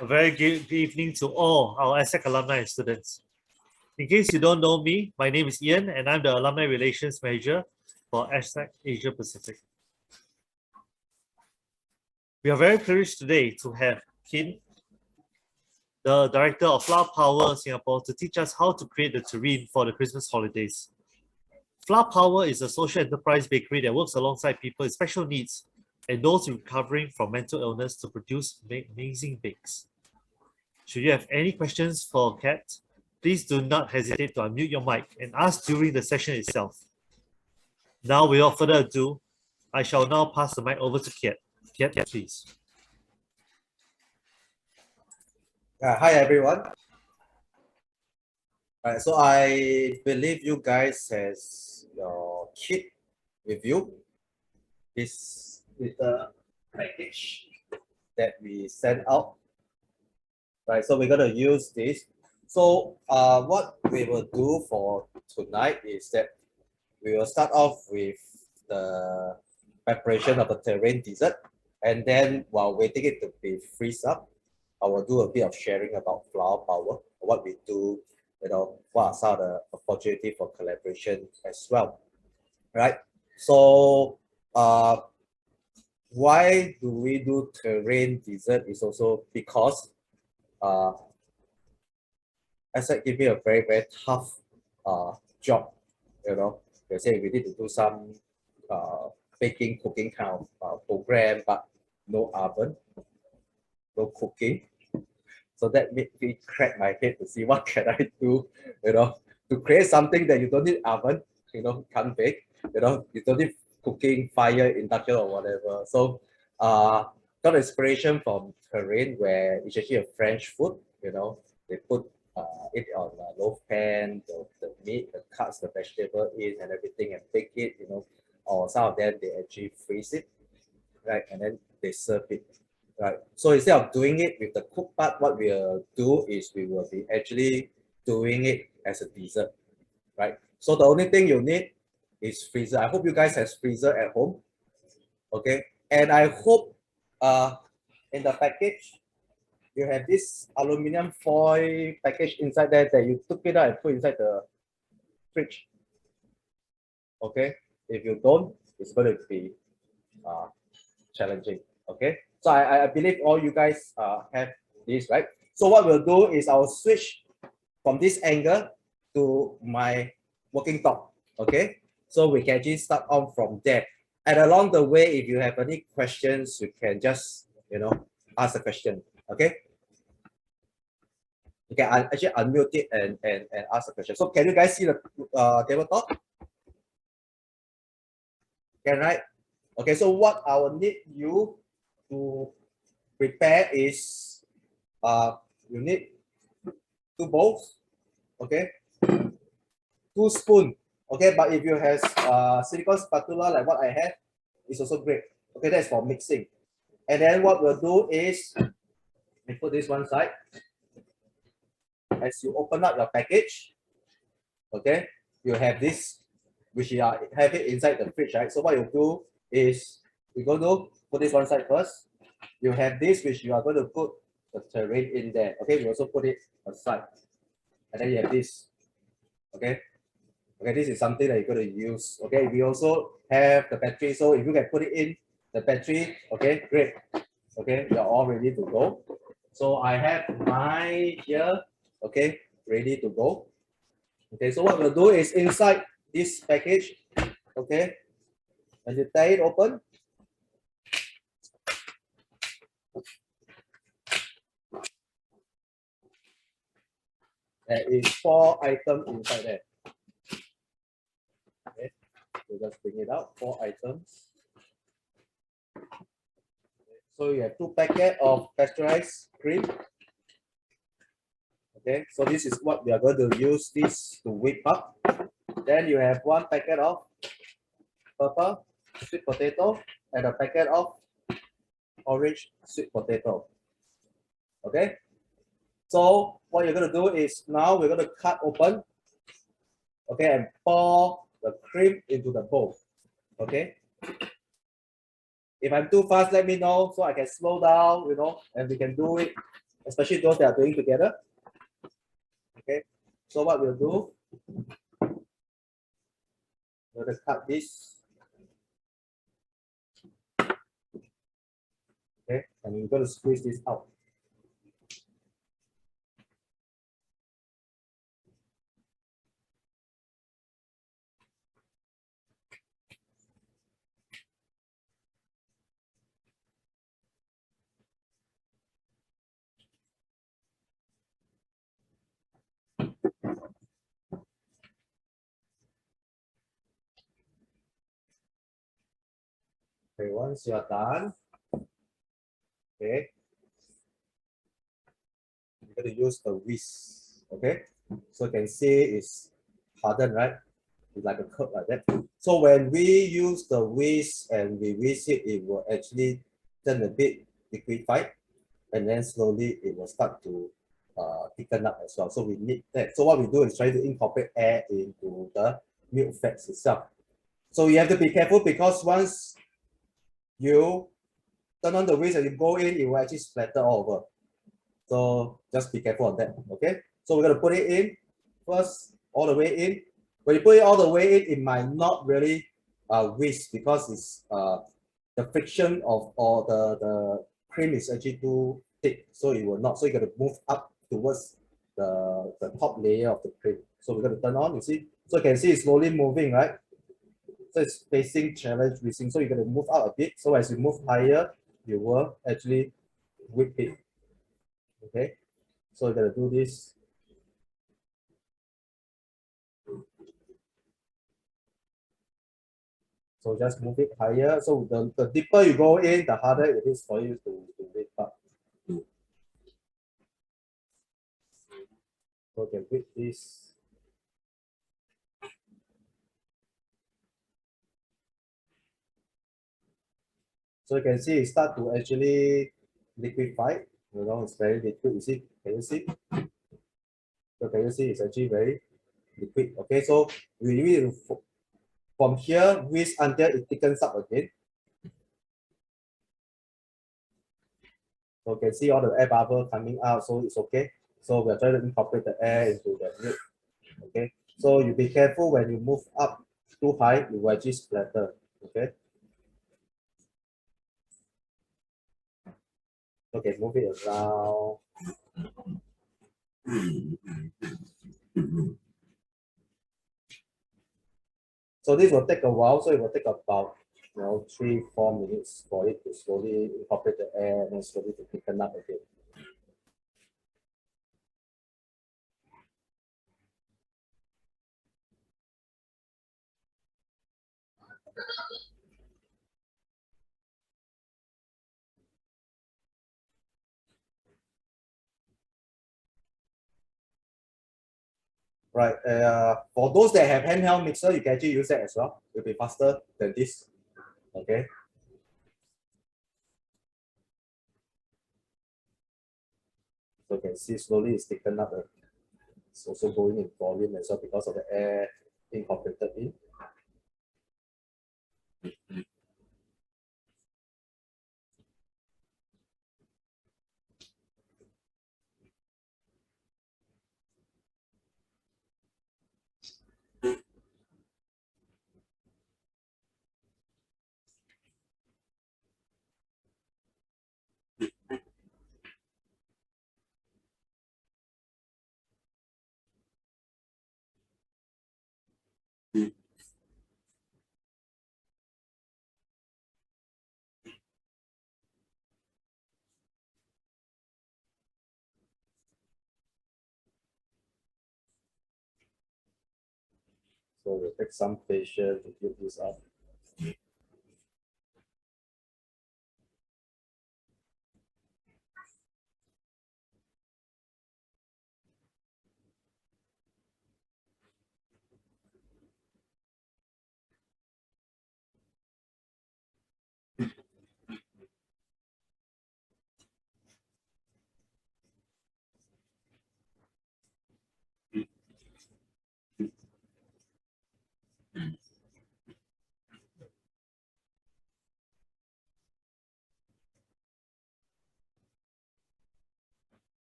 A very good evening to all our ESSEC alumni and students. In case you don't know me, my name is Ian and I'm the Alumni Relations Manager for ESSEC Asia-Pacific. We are very privileged today to have Kim, the Director of Flower Power Singapore, to teach us how to create the terrine for the Christmas holidays. Flower Power is a social enterprise bakery that works alongside people with special needs and those recovering from mental illness to produce amazing bakes. Should you have any questions for Kat, please do not hesitate to unmute your mic and ask during the session itself. Now, without further ado, I shall now pass the mic over to Kat. Kat, please. Hi everyone. So I believe you guys has your kit with you. This is the package that we sent out. Right, so we're gonna use this. So what we will do for tonight is that we will start off with the preparation of the terrine dessert, and then while waiting it to be freeze up, I will do a bit of sharing about flower power, what we do, what are some of the opportunity for collaboration as well, right? So why do we do terrine dessert is also because ESSEC give me a very tough job, they say we need to do some baking, cooking kind of program, but no oven, no cooking. So that made me crack my head to see what can I do, to create something that you don't need oven, can't bake, you don't need cooking, fire, induction or whatever. So got inspiration from terrine, where it's actually a French food, they put it on a loaf pan, the meat, the cuts, the vegetable in and everything, and bake it, or some of them they actually freeze it, right, and then they serve it. Right. So instead of doing it with the cook part, what we'll do is we will be actually doing it as a dessert. Right. So the only thing you need is freezer. I hope you guys have freezer at home. Okay. And I hope in the package you have this aluminum foil package inside there that you took it out and put inside the fridge. Okay. If you don't, it's going to be challenging. Okay. So I believe all you guys have this, right? So what we'll do is I'll switch from this angle to my working top, okay? So we can actually start on from there. And along the way, if you have any questions, you can just, ask the question, okay? You can actually unmute it and ask the question. So can you guys see the tabletop? Can, right? Okay, so what I will need you to prepare is you need 2 bowls, okay, 2 spoons, okay, but if you have silicone spatula like what I have, it's also great. Okay, that's for mixing. And then what we'll do is we put this one side. As you open up your package, okay, you have this, which you have it inside the fridge, right? So what you do is we're going to put this one side first. You have this, which you are going to put the terrine in there. Okay, we also put it aside. And then you have this. Okay. Okay, this is something that you're going to use. Okay, we also have the battery. So if you can put it in the battery, okay, great. Okay, you're all ready to go. So I have mine here, okay, ready to go. Okay, so what we'll do is inside this package, okay, when you tear it open, there is 4 items inside there. Okay, so just bring it out, 4 items. So you have 2 packets of pasteurized cream. Okay, so this is what we are going to use this to whip up. Then you have 1 packet of purple sweet potato and a packet of orange sweet potato. Okay, so what you're going to do is now we're going to cut open, okay, and pour the cream into the bowl. Okay, if I'm too fast, let me know so I can slow down, and we can do it especially those that are doing together. Okay, so what we'll do, we'll just cut this. Okay, and we're going to squeeze this out. Okay, once you are done, okay, you're going to use the whisk. Okay, so you can see it's hardened, right? It's like a curve like that. So when we use the whisk and we whisk it, it will actually turn a bit liquefied, and then slowly it will start to thicken up as well. So we need that. So what we do is try to incorporate air into the milk fats itself. So you have to be careful because once you turn on the whisk and you go in, it will actually splatter all over. So just be careful on that. Okay. So we're gonna put it in first, all the way in. When you put it all the way in, it might not really whisk because it's the friction of or the cream is actually too thick, so it will not. So you got to move up towards the top layer of the cream. So we're going to turn on. You see, so you can see it's slowly moving, right? So it's facing challenge whisking. So you're going to move out a bit. So as you move higher, you will actually whip it. Okay, so you're going to do this. So just move it higher. So the deeper you go in, the harder it is for you to whip up. So you can whip this. So you can see it start to actually liquefy. You know, it's very liquid. You see? Can you see? So can you see it's actually very liquid? Okay, so we need to from here whisk until it thickens up again. So you can see all the air bubble coming out, so it's okay. So we're trying to incorporate the air into the milk. Okay, so you be careful when you move up too high, it will actually splatter. Okay. Okay, move it around. So this will take a while, so it will take about 3-4 minutes for it to slowly incorporate the air and then slowly to thicken up again. Right. For those that have handheld mixer, you can actually use that as well. It'll be faster than this. Okay. So you can see slowly it's taken up. It's also going in volume as well because of the air incorporated in. So we'll take some patience to build this up.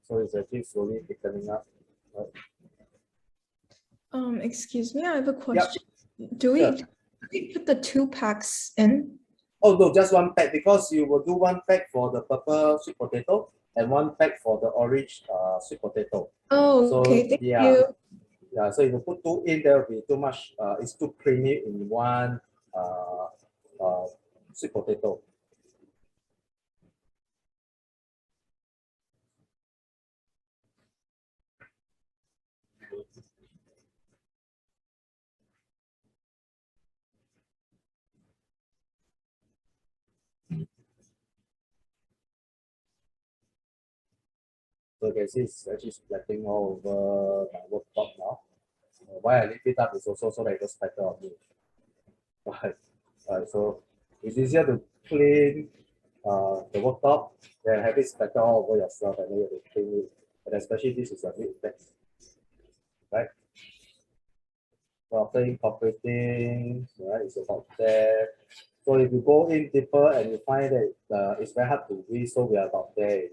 So it's actually slowly thickening up. Right? Excuse me, I have a Yep. question. Do Sure. we put the 2 packs in? Oh no, just one pack, because you will do one pack for the purple sweet potato and one pack for the orange sweet potato. Oh, So, okay, thank yeah. you. Yeah, so if you put 2 in, there will be too much. It's too creamy in one sweet potato. So you can see it's actually splattering all over my worktop now. Why I leave it up is also so that it doesn't splatter on me. So it's easier to clean the worktop than have it splatter all over yourself and then you have to clean it. And especially this is a big text, right? So after incorporating, right, it's about there. So if you go in deeper and you find that it's very hard to read, so we are about there.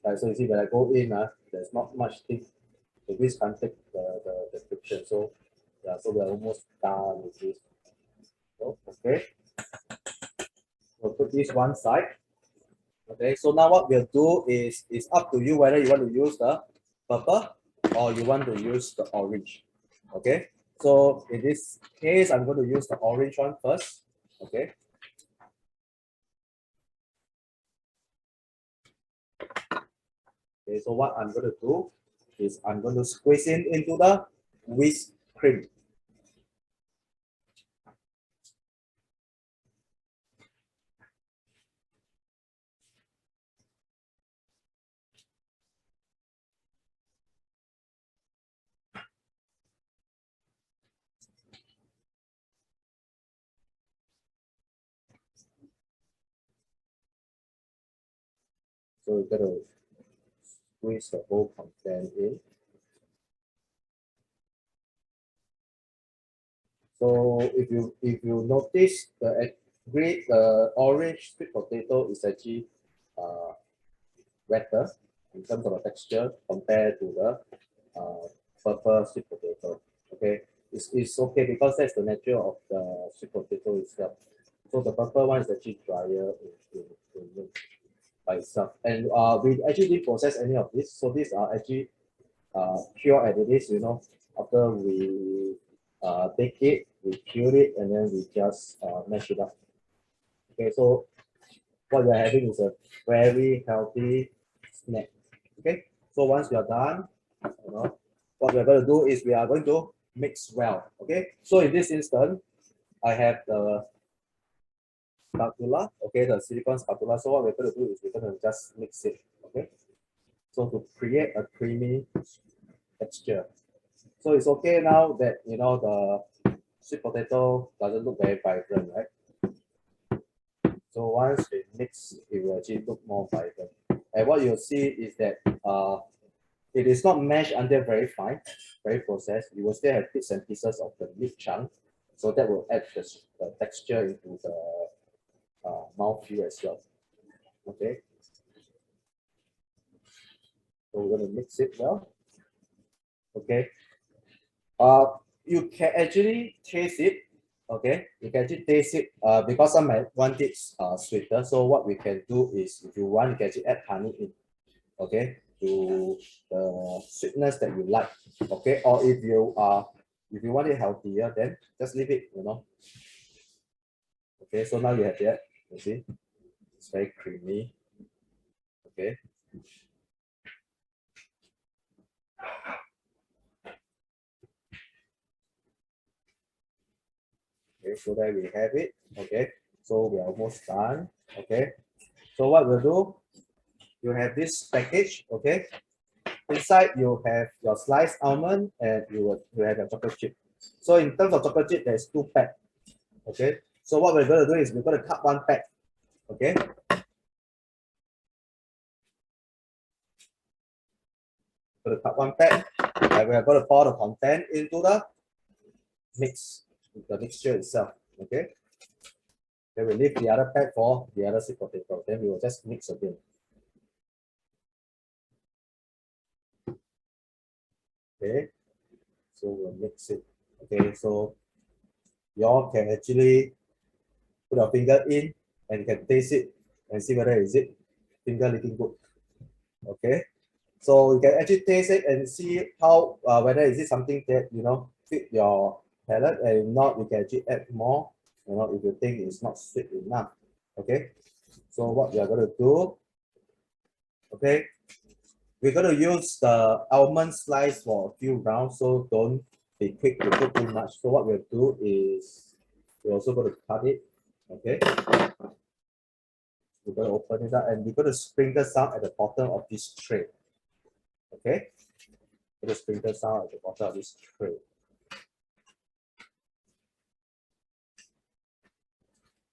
Right, so you see when I go in, there's not much thing. The whisk can't take the description. So yeah, so we're almost done with this. So, okay. We'll put this one side. Okay, so now what we'll do is it's up to you whether you want to use the purple or you want to use the orange. Okay, so in this case, I'm going to use the orange one first. Okay. Okay, so what I'm going to do is I'm going to squeeze it into the whipped cream. So we're going to squeeze the whole content in. So if you notice the orange sweet potato is actually wetter in terms of the texture compared to the purple sweet potato. Okay, it's okay because that's the nature of the sweet potato itself. So the purple one is actually drier in by itself. And we actually didn't process any of this. So these are actually pure as it is, after we bake it, we cure it, and then we just mash it up. Okay, so what you're having is a very healthy snack. Okay, so once we are done, what we're going to do is we are going to mix well. Okay, so in this instance, I have the spatula, okay, the silicone spatula. So what we're going to do is we're going to just mix it. Okay, so to create a creamy texture. So it's okay now that the sweet potato doesn't look very vibrant, right? So once we mix, it will actually look more vibrant. And what you'll see is that it is not mashed until very fine, very processed. You will still have bits and pieces of the meat chunk. So that will add the texture into the mouthfeel as well. Okay. So we're going to mix it well. Okay. You can actually taste it. Okay, you can actually taste it because some might want it sweeter. So what we can do is, if you want, you can actually add honey in. Okay, to the sweetness that you like. Okay, or if you want it healthier, then just leave it. Okay, so now you have that. You see, it's very creamy. Okay. Okay, so there we have it. Okay, so we are almost done. Okay, so what we'll do, you have this package. Okay, inside you have your sliced almond and you have your chocolate chip. So in terms of chocolate chip, there's 2 packs. Okay, so what we're going to do is we're going to cut 1 pack. Okay, going to cut 1 pack, and we're going to pour the content into the mixture itself. Okay, then we leave the other pack for the other sweet potato. Then we will just mix again. Okay, so we'll mix it. Okay, so y'all can actually put your finger in and can taste it and see whether is it finger licking good. Okay, so you can actually taste it and see how whether is it something that fit your palate, and if not, you can actually add more. If you think it's not sweet enough. Okay, so what we are going to do? Okay, we're going to use the almond slice for a few rounds, so don't be quick to put too much. So what we'll do is we're also going to cut it. Okay, we're going to open it up and we're going to sprinkle some at the bottom of this tray. Okay, we're going to sprinkle some at the bottom of this tray.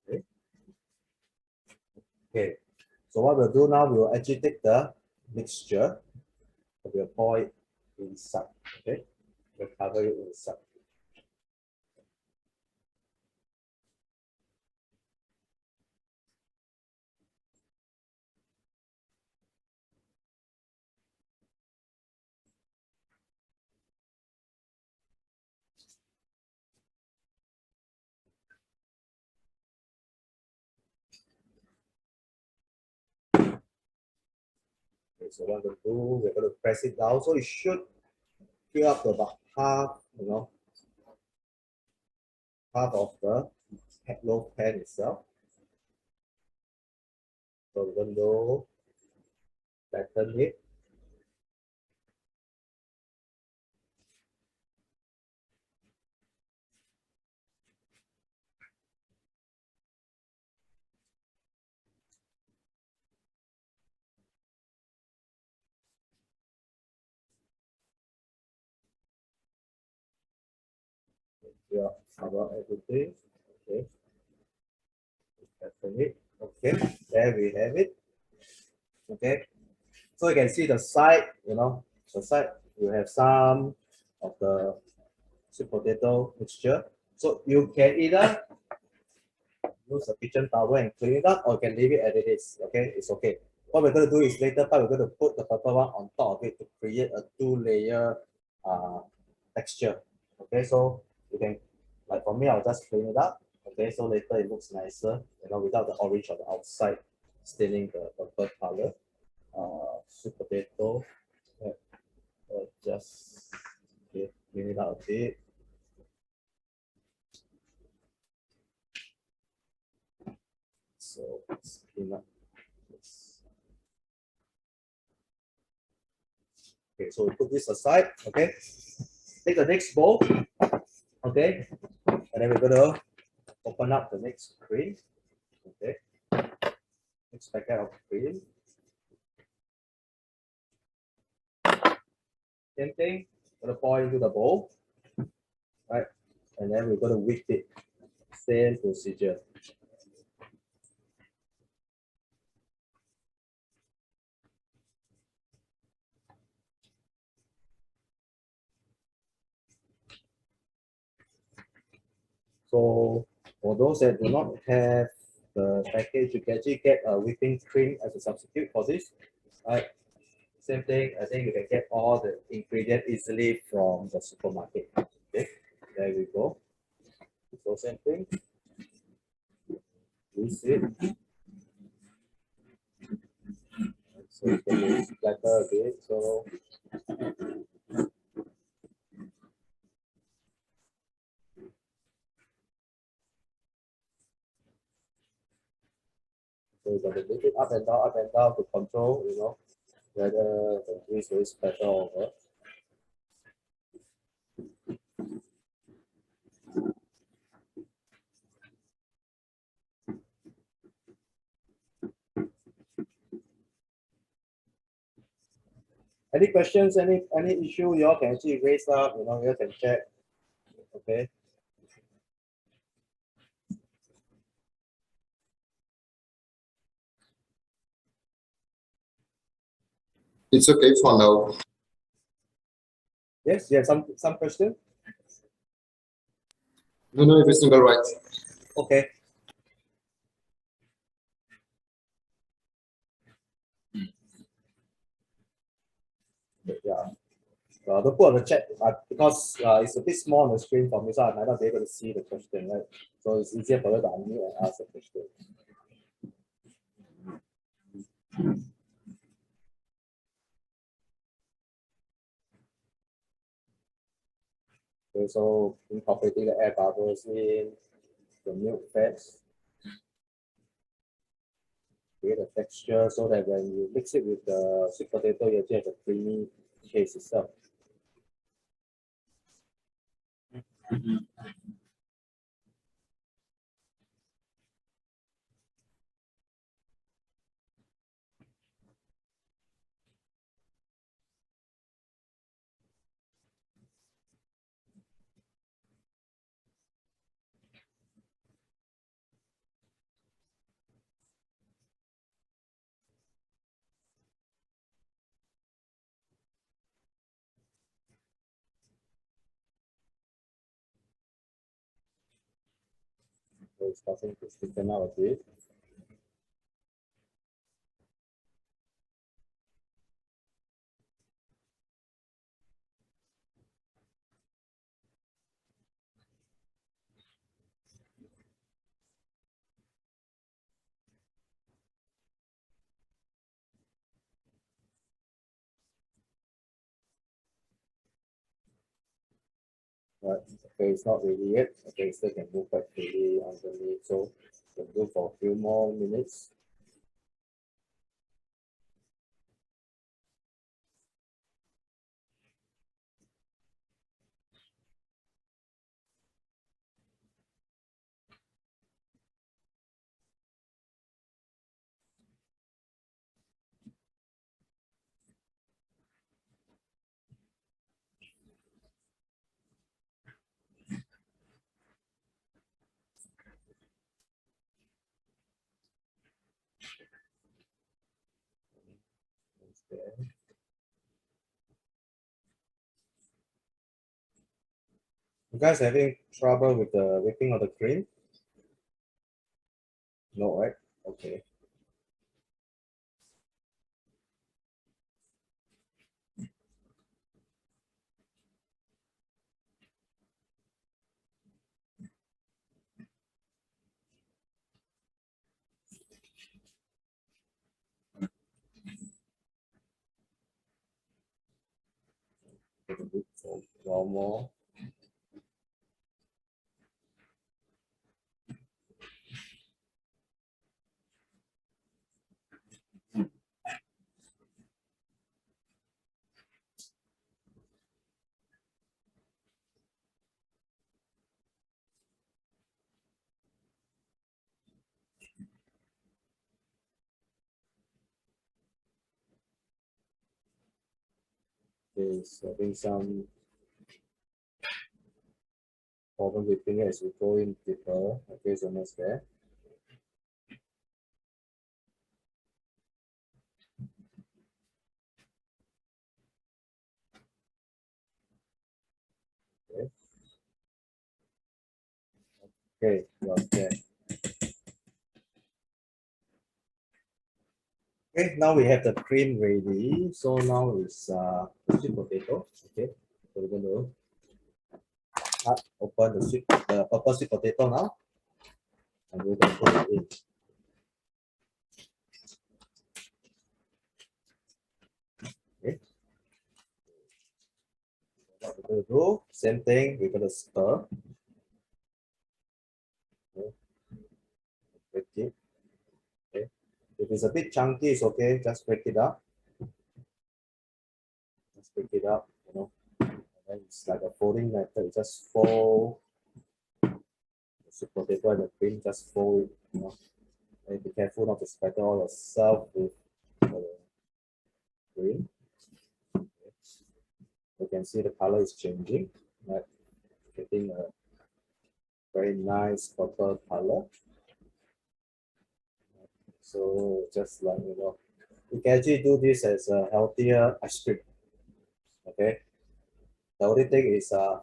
Okay. Okay, so what we'll do now, we will actually take the mixture, we'll pour it inside. Okay, we'll cover it inside. Okay, so what we'll do, we're going to press it down, so it should fill up to about half, half of the loaf pan itself. So we're going to flatten it. Yeah, cover everything. Okay, flatten it. Okay, there we have it. Okay, so you can see the side, the side you have some of the sweet potato mixture. So you can either use a kitchen towel and clean it up, or you can leave it as it is. Okay, it's okay. What we're going to do is later part, we're going to put the purple one on top of it to create a two-layer texture. Okay, so you can, like for me, I'll just clean it up. Okay, so later it looks nicer, without the orange on the outside staining the purple color. Sweet potato, just clean it out a bit. So let's clean up this. Okay, so we put this aside. Okay, take the next bowl. Okay, and then we're gonna open up the next cream. Okay, next packet of cream. Same thing, gonna pour into the bowl, right? And then we're gonna whip it. Same procedure. So for those that do not have the package, you can actually get a whipping cream as a substitute for this. Right? Same thing. I think you can get all the ingredients easily from the supermarket. Okay, there we go. So same thing. Use it. So it's going to splatter a bit. So you're going to lift it up and down to control, whether the grease will splatter over. Any questions, any issue you all can actually raise up, you all can check. Okay. It's okay for now. Yes, you have some question? No, everything all right. Okay. Yeah. Don't put on the chat because it's a bit small on the screen for me, so I might not be able to see the question, right? So it's easier for you to unmute and ask the question. Okay, so incorporating the air bubbles in the milk fats, create a texture so that when you mix it with the sweet potato, you actually have a creamy taste itself. So it's starting to thicken out a bit. Right. Okay, it's not really yet. Okay, still can move quite freely underneath. So we'll do for a few more minutes. Okay. You guys having trouble with the whipping of the cream? No, right? Okay. So one more. Is having some problem whipping as we go in deeper. Okay, so almost there. Okay. Okay, well, there. Okay, now we have the cream ready. So now it's sweet potato. Okay, so we're going to open the purple sweet potato now, and we're going to put it in. Okay. What we're going to do, same thing. We're going to stir. Okay. Break it. Okay. If it's a bit chunky, it's okay. Just break it up. Just break it up. You know, and then it's like a folding method. You just fold the sweet potato and the cream. Just fold it. You know, and be careful not to splatter all yourself with the cream. You can see the color is changing, right? Getting a very nice purple color. So just like, you know, you can actually do this as a healthier ice cream. Okay. The only thing is the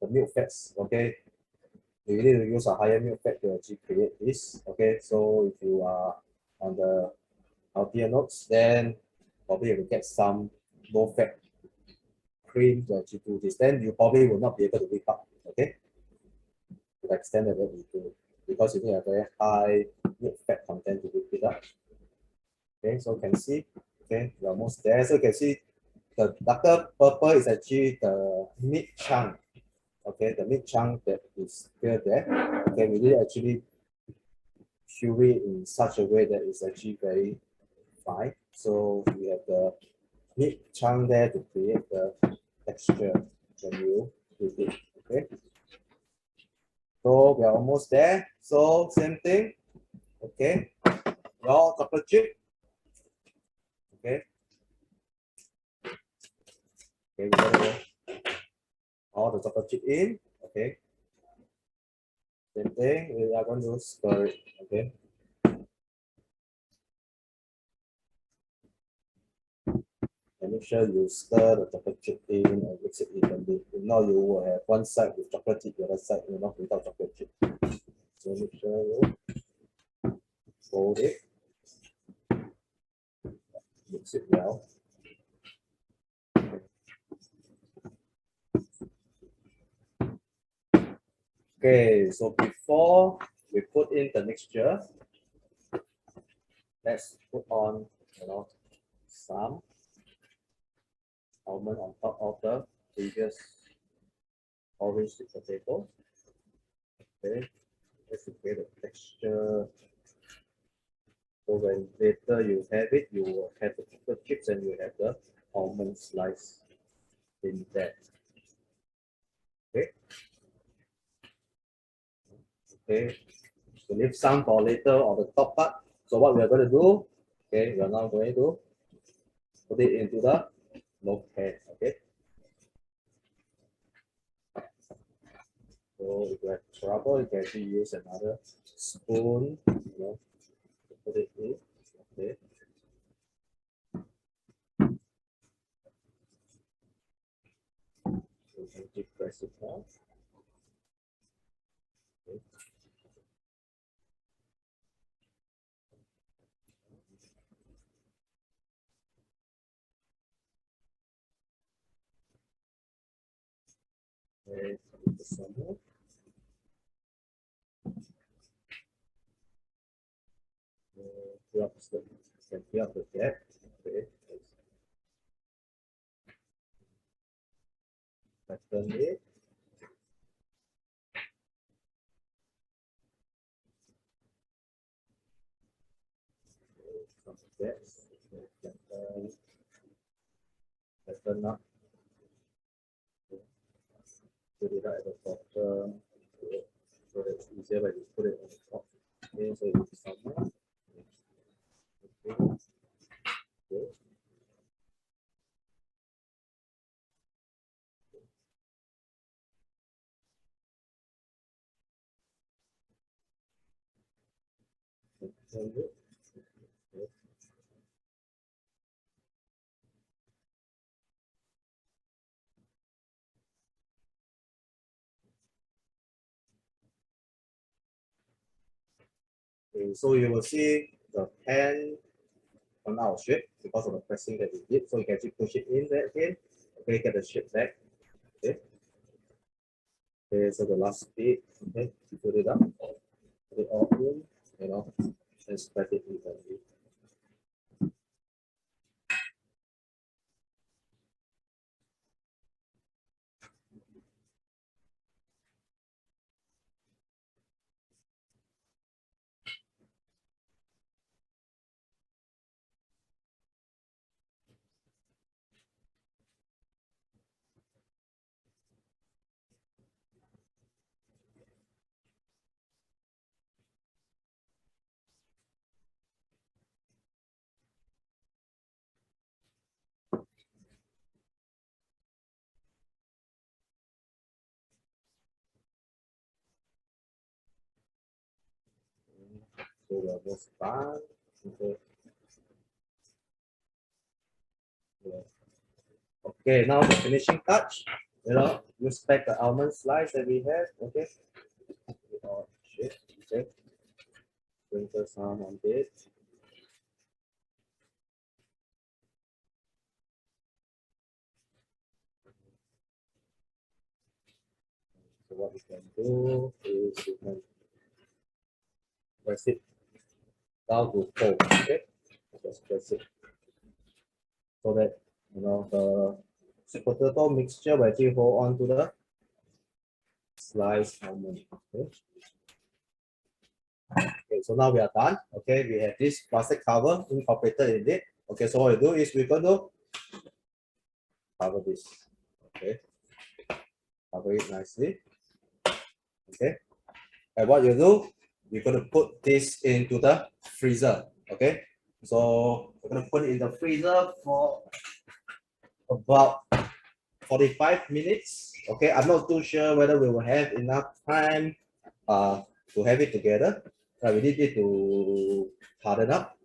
milk fats. Okay. You need to use a higher milk fat to actually create this. Okay. So if you are on the healthier notes, then probably you will get some low fat cream to actually do this, then you probably will not be able to whip up, okay? To the extent that we do, because you need a very high milk fat content to whip it up. Okay, so you can see, okay, we're almost there. So you can see the darker purple is actually the meat chunk. Okay, the meat chunk that is still there. Okay, we did actually chew it in such a way that it's actually very fine. So we have the meat chunk there to create the texture when you do it. Okay. So we are almost there. So same thing. Okay. Raw chocolate chip. Okay. Okay, we gotta go all the chocolate chip in. Okay. Same thing. We are going to stir it. Okay. And make sure you stir the chocolate chip in and mix it evenly. If not, you will have one side with chocolate chip, the other side without chocolate chip. So make sure you fold it, mix it well. Okay, so before we put in the mixture, let's put on some almond on top of the previous orange sweet potato. Okay, let's create the texture. So when later you have it, you will have the chocolate chips and you have the almond slice in there. Okay. Okay. So leave some for later on the top part. So what we are going to do, okay, we are now going to put it into the loaf pan. Okay. So if you have trouble, you can actually use another spoon, to put it in. Okay. So you can keep pressing now. Okay. Okay, some more. Fill up the gap. Okay. Pattern it. Some gaps. Pattern up. Put it at the bottom. So that's easier when you put it on the top. Okay, so you some more. Okay. Okay. Okay, so you will see the pan on our shape because of the pressing that we did. So you can actually push it in there again. Okay, get the shape back. Okay. Okay, so the last bit, okay, put it up, put it all in, and spread it evenly. So we are almost done. Okay. Yeah. Okay, now the finishing touch. Use back the almond slice that we have. Okay. Okay. Sprinkle some on it. do is you can press it down to fold. Okay, just press it so that the sweet potato mixture will actually hold on to the sliced almond. Okay. Okay, so now we are done. Okay, we have this plastic cover incorporated in it. Okay, so what we do is we're going to cover this. Okay, cover it nicely. Okay, and what you do, you're going to put this into the freezer. Okay, so we're going to put it in the freezer for about 45 minutes. Okay, I'm not too sure whether we will have enough time to have it together. We need it to harden up.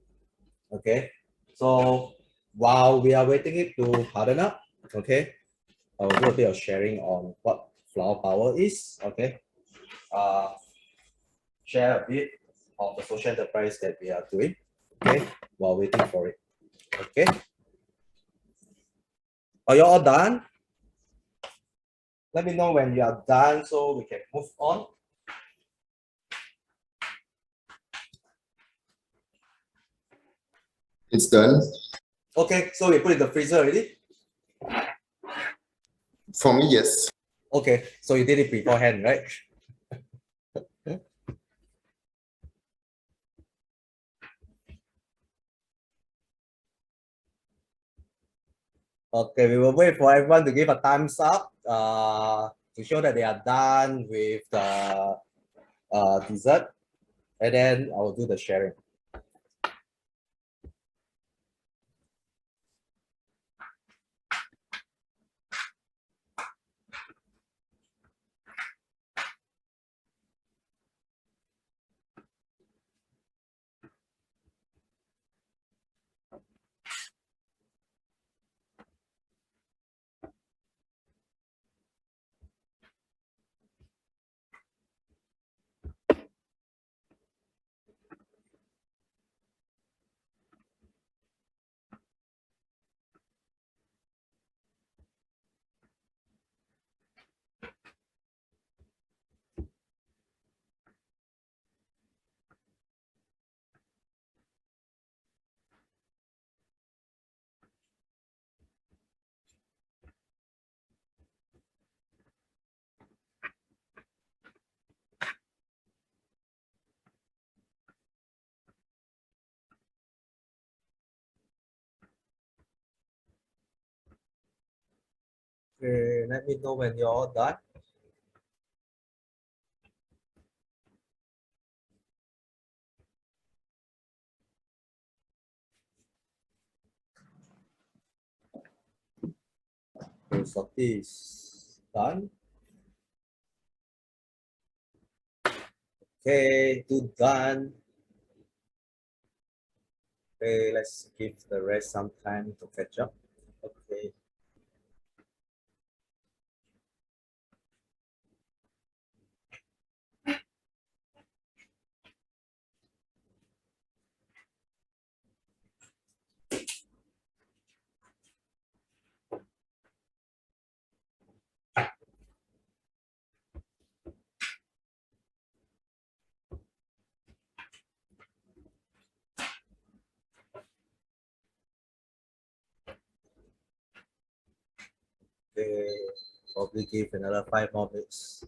Okay, so while we are waiting it to harden up, okay, I'll do a bit of sharing on what flower power is. Okay, share a bit of the social enterprise that we are doing. Okay, while waiting for it. Okay, are you all done? Let me know when you are done so we can move on. It's done. Okay, so we put it in the freezer already? For me, yes. Okay, so you did it beforehand, right? Okay, we will wait for everyone to give a thumbs up to show that they are done with the dessert, and then I will do the sharing. Okay, let me know when you're all done. Okay, so this done. Okay, two done. Okay, let's give the rest some time to catch up. Okay. Okay, probably give another 5 more minutes.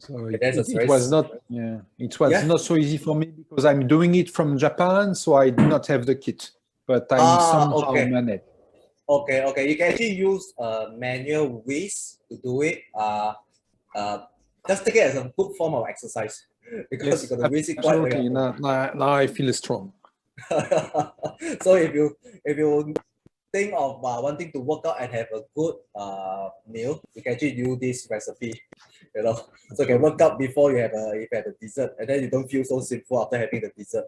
So that's a it was stress. not, yeah, it was Yeah. not so easy for me because I'm doing it from Japan, so I do not have the kit, but I somehow Okay. managed. Okay, okay. You can actually use a manual whisk to do it. Just take it as a good form of exercise because Yes, you're going to whisk it quite absolutely. often. Now I feel strong. So if you think of wanting to work out and have a good meal, you can actually use this recipe, you know. So you can work out before you have a dessert, and then you don't feel so sinful after having the dessert.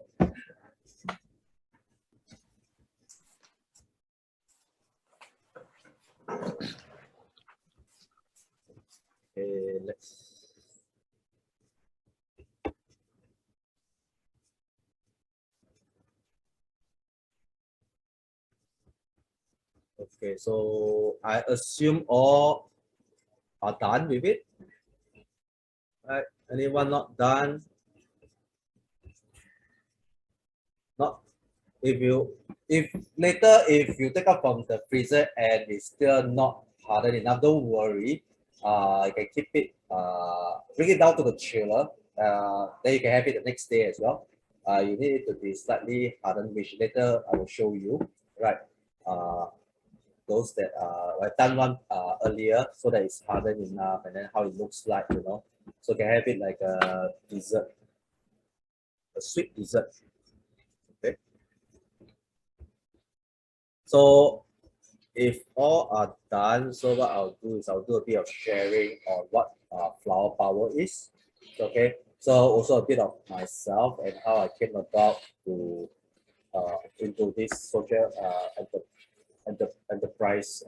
Okay, let's. Okay, so I assume all are done with it. Right? Anyone not done? Not if later if you take out from the freezer and it's still not hardened enough, don't worry. You can keep it, bring it down to the chiller. Then you can have it the next day as well. You need it to be slightly hardened, which later I will show you. Right. Those that I've done one earlier so that it's hardened enough, and then how it looks like, you know. So you can have it like a dessert, a sweet dessert. Okay. So if all are done, so what I'll do is I'll do a bit of sharing on what flower power is. Okay. So also a bit of myself and how I came about to into this social enterprise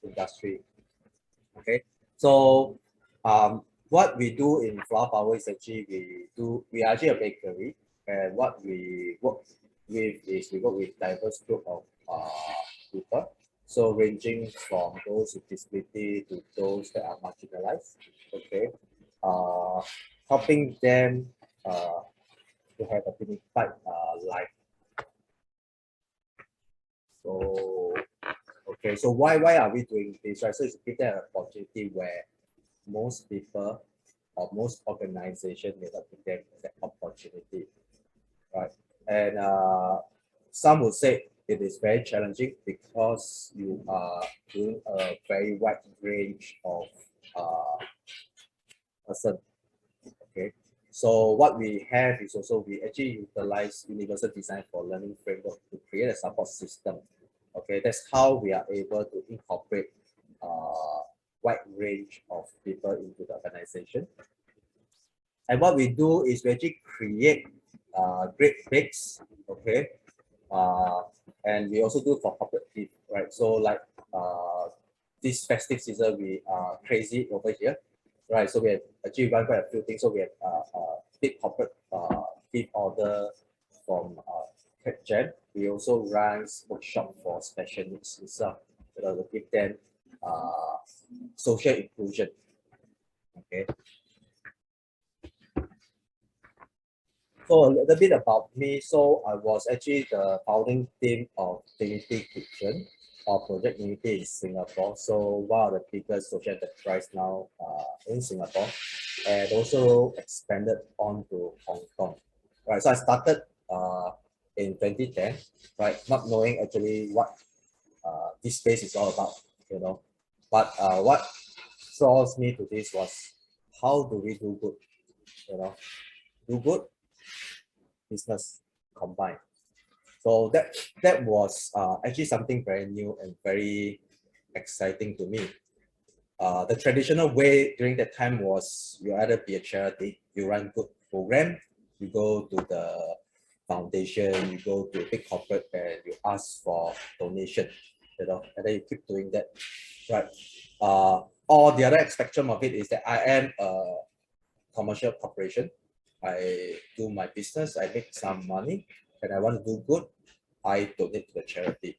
industry. Okay. So what we do in flower power is actually we are actually a bakery, and what we work with is we work with diverse group of people, so ranging from those with disability to those that are marginalized. Okay. Helping them to have a dignified life. So okay, so why are we doing this, right? So it's a bit of an opportunity where most people or most organizations may not give them that opportunity, right? And some would say it is very challenging because you are doing a very wide range of person. Okay, so what we have is also we actually utilize universal design for learning framework to create a support system. Okay, that's how we are able to incorporate wide range of people into the organization. And what we do is we actually create great bakes, okay, and we also do for corporate gift, right? So like this festive season, we are crazy over here, right? So we have actually run quite a few things. So we have big corporate gift order from Tech Jam. We also run workshop for special needs itself, to give them social inclusion. Okay. So a little bit about me. So I was actually the founding team of Dignity Kitchen, or Project Dignity in Singapore. So one of the biggest social enterprise now in Singapore, and also expanded on to Hong Kong. Right. So I started in 2010, right? Not knowing actually what this space is all about, you know. But what draws me to this was how do we do good, you know, do good business combined. So that was actually something very new and very exciting to me. The traditional way during that time was you either be a charity, you run good program, you go to the foundation, you go to a big corporate and you ask for donation, you know, and then you keep doing that, right? Or the other spectrum of it is that I am a commercial corporation. I do my business, I make some money, and I want to do good, I donate to the charity.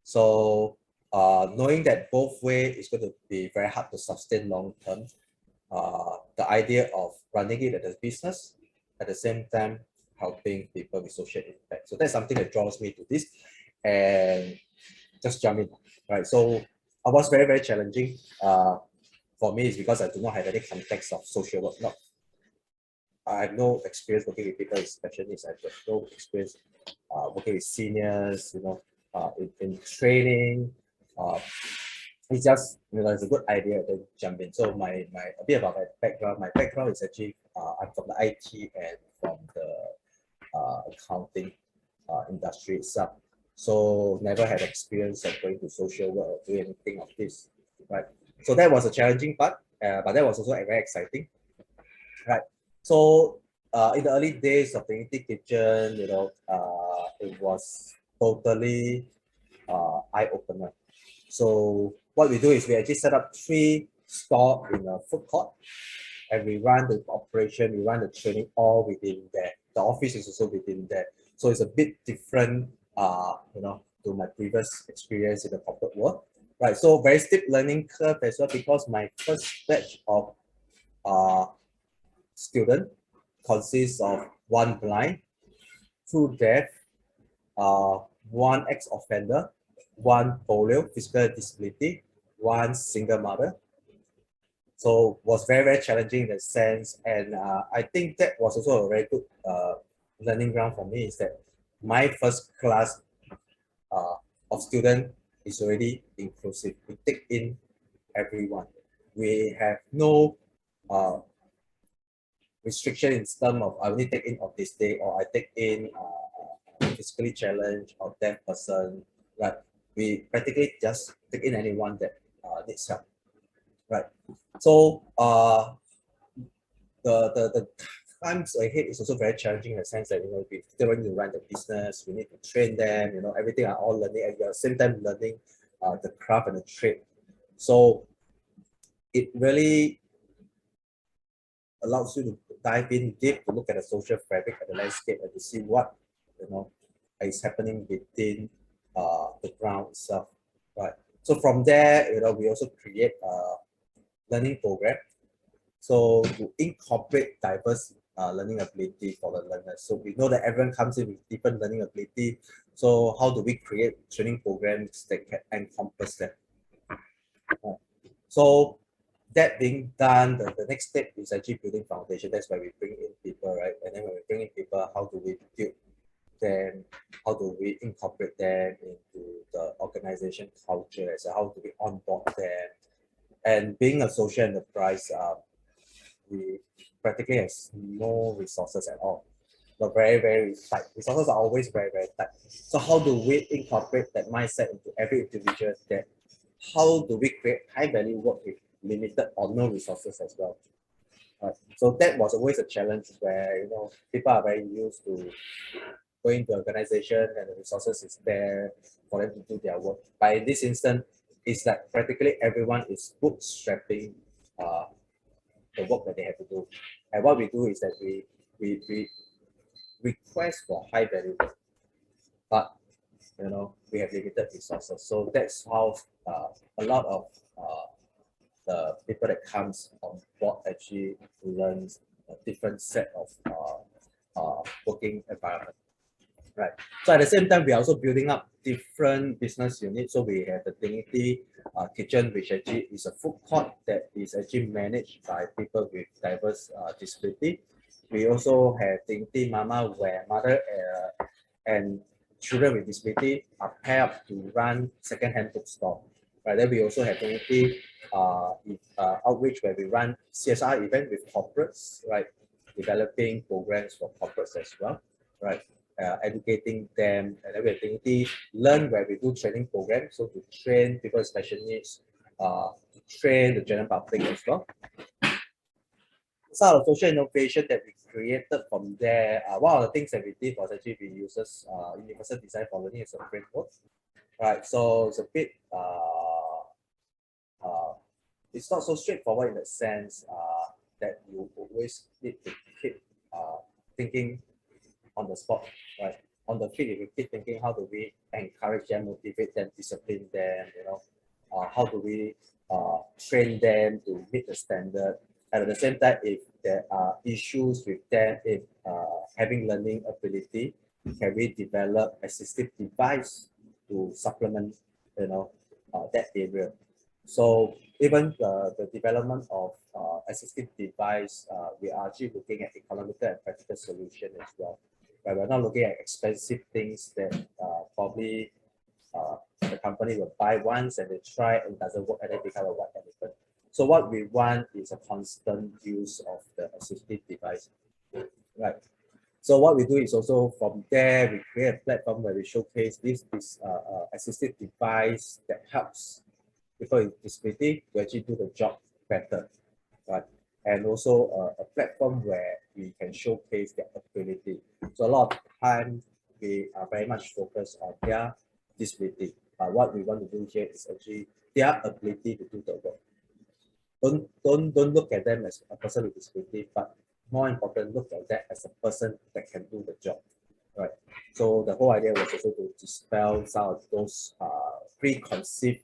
So knowing that both ways is going to be very hard to sustain long term, the idea of running it as a business, at the same time helping people with social impact. So that's something that draws me to this, and just jump in, right? So I was very, very challenging. For me, is because I do not have any context of social work. Not, I have no experience working with people with special needs. I have no experience working with seniors, you know, in training. It's just, you know, it's a good idea to jump in. So a bit about my background. My background is actually I'm from the IT and from the accounting. industry itself. So never had experience of going to social work or doing anything of this, right? So that was a challenging part, but that was also very exciting, right? So in the early days of the Dignity Kitchen, it was totally eye-opener. So what we do is we actually set up 3 stores in a food court, and we run the operation, we run the training all within there. The office is also within there. So it's a bit different, to my previous experience in the corporate world, right? So very steep learning curve as well, because my first batch of student consists of 1 blind, 2 deaf, 1 ex-offender, 1 polio, physical disability, 1 single mother. So was very, very challenging in that sense. And I think that was also a very good learning ground for me, is that my first class of student is already inclusive. We take in everyone. We have no restriction in terms of I only take in autistic, or I take in physically challenged or deaf person. Right? We practically just take in anyone that needs help. Right. So the times ahead is also very challenging in the sense that we still need to run the business, we need to train them, everything are all learning, and at the same time learning the craft and the trade. So it really allows you to dive in deep to look at the social fabric and the landscape and to see what is happening within the ground itself. Right. So from there, we also create a learning program. So to incorporate diverse learning ability for the learners. So we know that everyone comes in with different learning ability. So how do we create training programs that can encompass them? So that being done, the next step is actually building foundation. That's why we bring in people, right? And then when we bring in people, how do we build them? How do we incorporate them into the organization culture? So how do we onboard them? And being a social enterprise, we practically have no resources at all. But very, very tight. Resources are always very, very tight. So how do we incorporate that mindset into every individual? That how do we create high value work with limited or no resources as well? So that was always a challenge where people are very used to going to organization and the resources is there for them to do their work. But in this instance, it's like practically everyone is bootstrapping the work that they have to do. And what we do is that we request for high value work, but we have limited resources. So that's how a lot of the people that comes on board actually learns a different set of working environment. Right. So at the same time, we are also building up different business units. So we have the Dignity Kitchen, which actually is a food court that is actually managed by people with diverse disability. We also have Dignity Mama, where mother and children with disability are paired up to run second-hand bookstore. Right. Then we also have Dignity Outreach, where we run CSR event with corporates, right? Developing programs for corporates as well, right? Educating them, and then we have Dignity Learn, where we do training programs, so to train people with special needs, to train the general public as well. Some of the social innovation that we created from there, one of the things that we did was actually we uses universal design for learning as a framework, right? So it's a bit it's not so straightforward in the sense that you always need to keep thinking on the spot, right? On the field, if you keep thinking, how do we encourage them, motivate them, discipline them, how do we train them to meet the standard? And at the same time, if there are issues with them, if having learning ability, can we develop assistive device to supplement, that area? So even the development of assistive device, we are actually looking at economical and practical solution as well. Right? We're not looking at expensive things that probably the company will buy once and they try and doesn't work and then become a white elephant. So what we want is a constant use of the assistive device, right? So what we do is also from there, we create a platform where we showcase this assistive device that helps people with disability to actually do the job better, right? And also a platform where we can showcase their ability. So a lot of time we are very much focused on their disability. What we want to do here is actually their ability to do the work. Don't look at them as a person with disability, but more important, look at that as a person that can do the job, right? So the whole idea was also to dispel some of those preconceived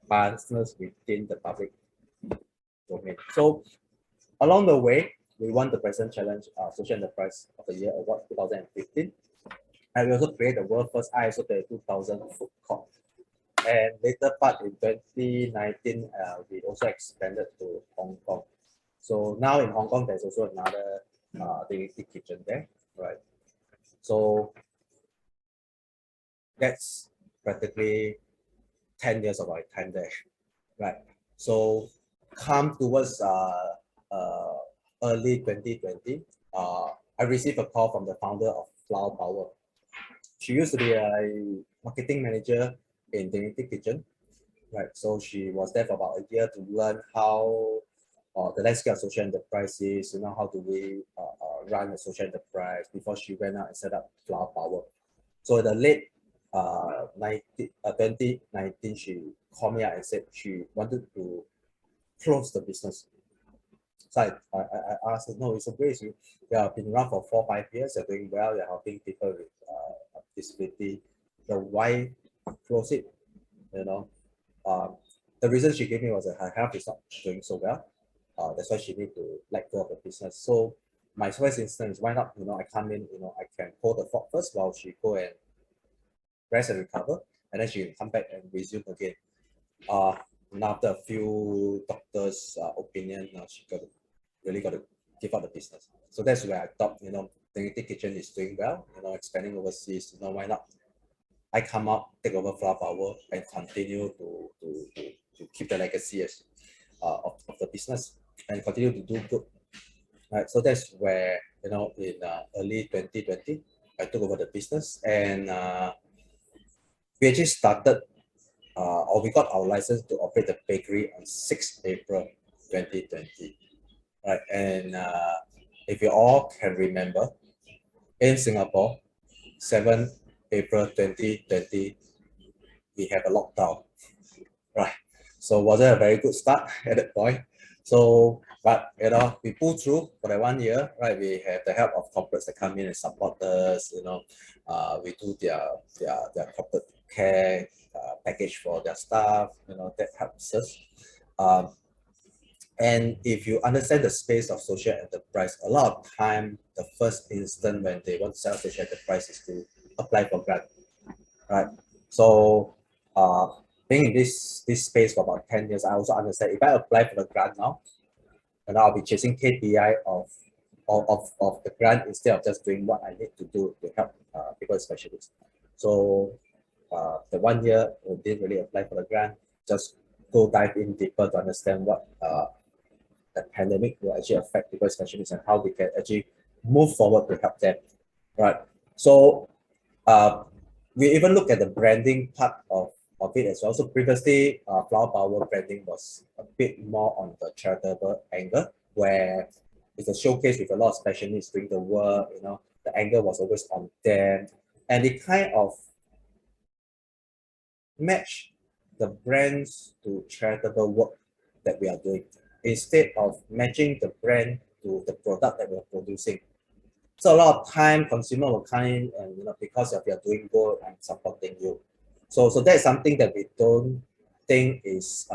biasness within the public domain. So along the way, we won the President Challenge Social Enterprise of the Year Award 2015, and we also created the world first ISO 22000 food court. And later part in 2019, we also expanded to Hong Kong. So now in Hong Kong, there's also another dignity kitchen there, right? So that's practically 10 years of our time there, right? So come towards early 2020, I received a call from the founder of Flower Power. She used to be a marketing manager in Dignity Kitchen, right? So she was there for about a year to learn how the landscape of social enterprises, you know, how do we run a social enterprise before she went out and set up Flower Power. So in the late 2019, she called me out and said she wanted to close the business. So I asked her, no, it's okay. You have been around for 4 or 5 years, you're doing well, you're helping people with disability. So why close it? You know, the reason she gave me was that her health is not doing so well. That's why she need to let go of the business. So my first instance, why not? You know, I come in, you know, I can hold the fort first while she go and rest and recover, and then she can come back and resume again. And after a few doctors' opinion, she really got to give up the business. So that's where I thought, you know, Dignity Kitchen is doing well, you know, expanding overseas. You know, why not? I come up, take over Flower Power, and continue to keep the legacy of the business and continue to do good. Right. So that's where, you know, in early 2020, I took over the business, and we actually started, or we got our license to operate the bakery on 6 April 2020. Right. And if you all can remember, in Singapore, 7 April 2020, we have a lockdown, right? So wasn't a very good start at that point. So, but you know, we pulled through for that 1 year, right? We have the help of corporates that come in and support us. You know, we do their corporate care package for their staff. You know, that helps us. And if you understand the space of social enterprise, a lot of time, the first instant when they want to set up social enterprise is to apply for grant, right? So being in this space for about 10 years, I also understand if I apply for the grant now, and I'll be chasing KPI of the grant instead of just doing what I need to do to help people with specialists. So the 1 year, we didn't really apply for the grant, just go dive in deeper to understand what the pandemic will actually affect people with specialists and how we can actually move forward to help them, right? So we even look at the branding part of it as well. So previously, Flower Power branding was a bit more on the charitable angle, where it's a showcase with a lot of specialists doing the work. You know, the angle was always on them, and it kind of match the brands to charitable work that we are doing, instead of matching the brand to the product that we're producing. So a lot of time, consumer will come in and, you know, because of you're doing good, I'm supporting you. So that's something that we don't think is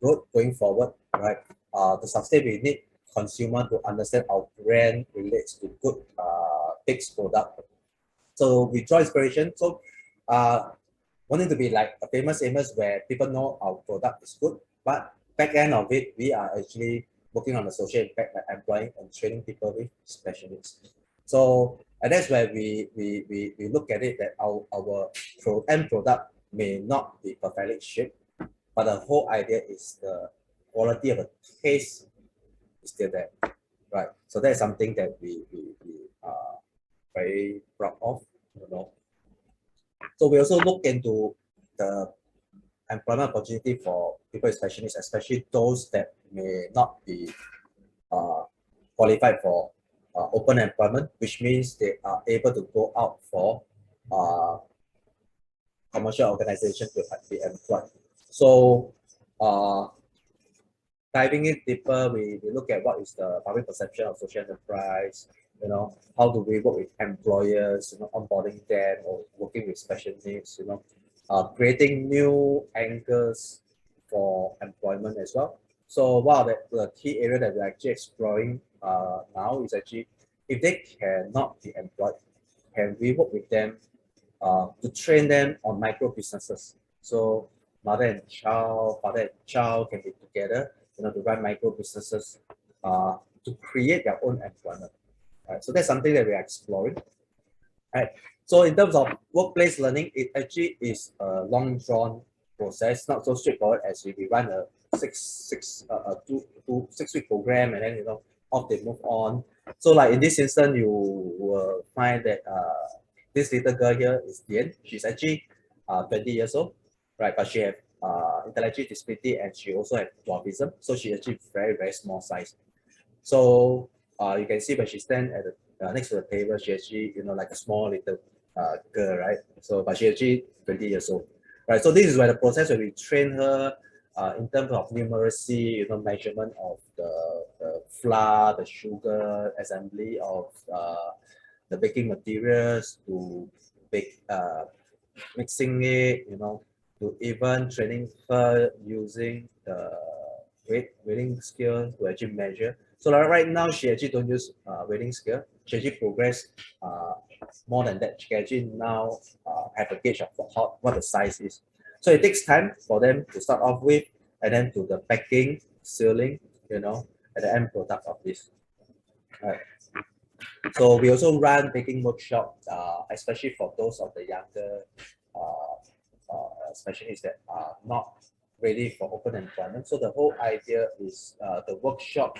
good going forward, right? To sustain, we need consumer to understand our brand relates to good fixed product. So we draw inspiration. So wanting to be like a famous Amos where people know our product is good, but back end of it, we are actually working on the social impact by employing and training people with specialists. So and that's where we look at it that our end product may not be perfectly shaped, but the whole idea is the quality of the taste is still there. right? So that's something that we are very proud of, you know. So we also look into the employment opportunity for people with special needs, especially those that may not be qualified for open employment, which means they are able to go out for commercial organization to be employed. So diving in deeper, we look at what is the public perception of social enterprise, you know, how do we work with employers, you know, onboarding them or working with special needs, you know, creating new angles for employment as well. So one of the key area that we're actually exploring now is actually if they cannot be employed, can we work with them to train them on micro businesses? So mother and child, father and child can be together, you know, to run micro businesses to create their own employment. Right? So that's something that we are exploring. Right. So in terms of workplace learning, it actually is a long drawn process, not so straightforward as we run a 6-week program and then, you know, off they move on. So like in this instance, you will find that this little girl here is Dian. She's actually 20 years old, right? But she has intellectual disability and she also has dwarfism. So she actually very, very small size. So you can see when she stands at the next to the table, she actually, you know, like a small little girl, right? So, but she actually 20 years old, right? So this is where the process where we train her in terms of numeracy, you know, measurement of the flour, the sugar, assembly of the baking materials, to bake, mixing it, you know, to even training her using the weighing scale to actually measure. So like right now, she actually don't use weighing scale. She actually progress more than that. She can actually now have a gauge of what the size is. So it takes time for them to start off with, and then to the packing, sealing, you know, and the end product of this. Right. So we also run baking workshops, especially for those of the younger specialists that are not ready for open employment. So the whole idea is the workshop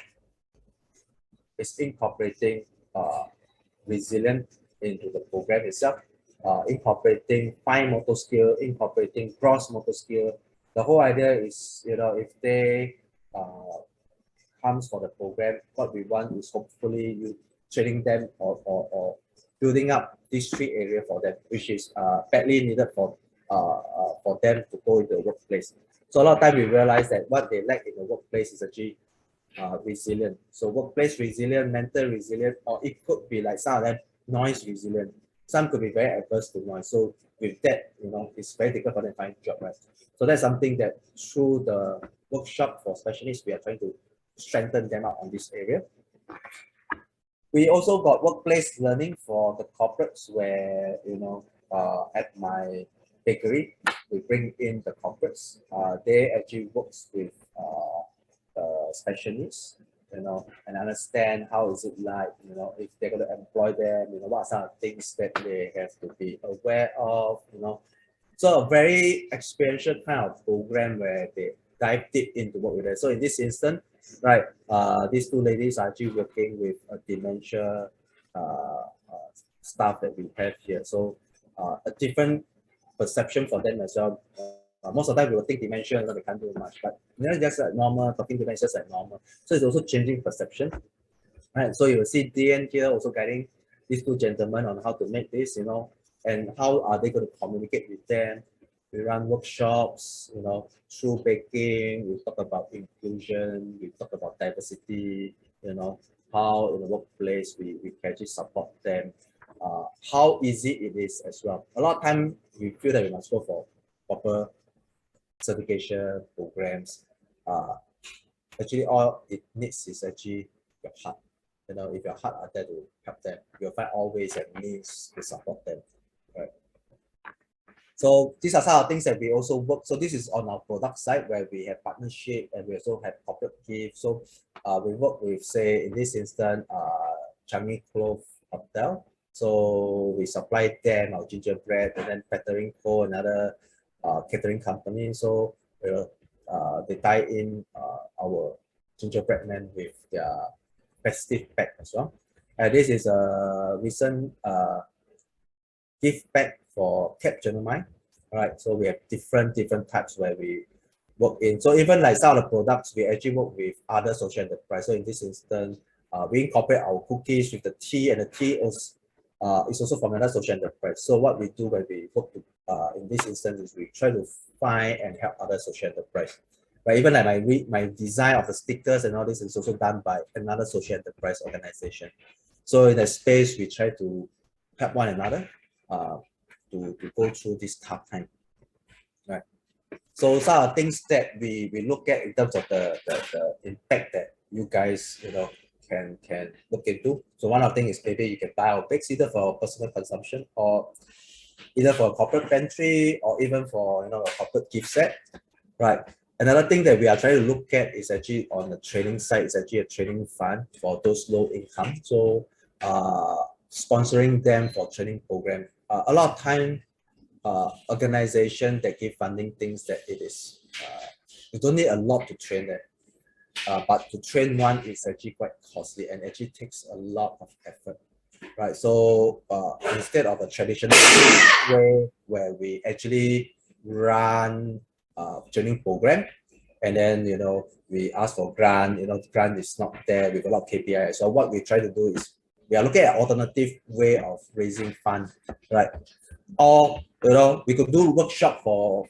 is incorporating resilience into the program itself, incorporating fine motor skill, incorporating gross motor skill. The whole idea is, you know, if they comes for the program, what we want is hopefully you training them or building up these three areas for them, which is badly needed for them to go into the workplace. So a lot of time we realize that what they lack in the workplace is actually resilient. So workplace resilient, mental resilient, or it could be like some of them noise resilient. Some could be very adverse to noise. So with that, you know, it's very difficult for them to find a job, right? So that's something that through the workshop for specialists, we are trying to strengthen them up on this area. We also got workplace learning for the corporates where, you know, at my bakery, we bring in the corporates. They actually works with specialists, you know, and understand how is it like, you know, if they're going to employ them, you know, what are some of the things that they have to be aware of, you know. So a very experiential kind of program where they dive deep into what we do. So in this instance, right, these two ladies are actually working with a dementia staff that we have here. So a different perception for them as well. Most of the time we will think dementia, they can't do much, but you know, just like normal, talking to them is just like normal. So it's also changing perception, right? So you will see DN here also guiding these two gentlemen on how to make this, you know, and how are they going to communicate with them. We run workshops, you know, through baking, we talk about inclusion, we talk about diversity, you know, how in the workplace we can actually support them, how easy it is as well. A lot of time we feel that we must go for proper certification programs. Actually, all it needs is actually your heart. You know, if your heart are there to help them, you'll find all ways and means to support them. Right. So these are some of the things that we also work. So this is on our product side where we have partnership and we also have corporate gifts. So we work with, say, in this instance, Changi Clove Hotel. So we supply them our gingerbread, and then Catering Co, another catering company. So they tie in our gingerbread man with their festive pack as well. This is a recent gift pack for Capgemini. Right, so we have different types where we work in. So even like some of the products, we actually work with other social enterprise. So in this instance, we incorporate our cookies with the tea, and the tea is also from another social enterprise. So what we do when we work to, in this instance is we try to find and help other social enterprise. But even like my design of the stickers and all this is also done by another social enterprise organization. So in that space, we try to help one another to go through this tough time. Right. So some of the things that we look at in terms of the impact that you guys can look into. So one of the things is maybe you can buy our bakes either for personal consumption or either for a corporate pantry or even for a corporate gift set. Right. Another thing that we are trying to look at is actually on the training side, is actually a training fund for those low income. So sponsoring them for training program. A lot of time organization that give funding things that it is you don't need a lot to train them, but to train one is actually quite costly and actually takes a lot of effort, right? So instead of a traditional way where we actually run training program and then we ask for grant, grant is not there with a lot of KPI. So what we try to do is we are looking at alternative way of raising funds, right? Or we could do workshop for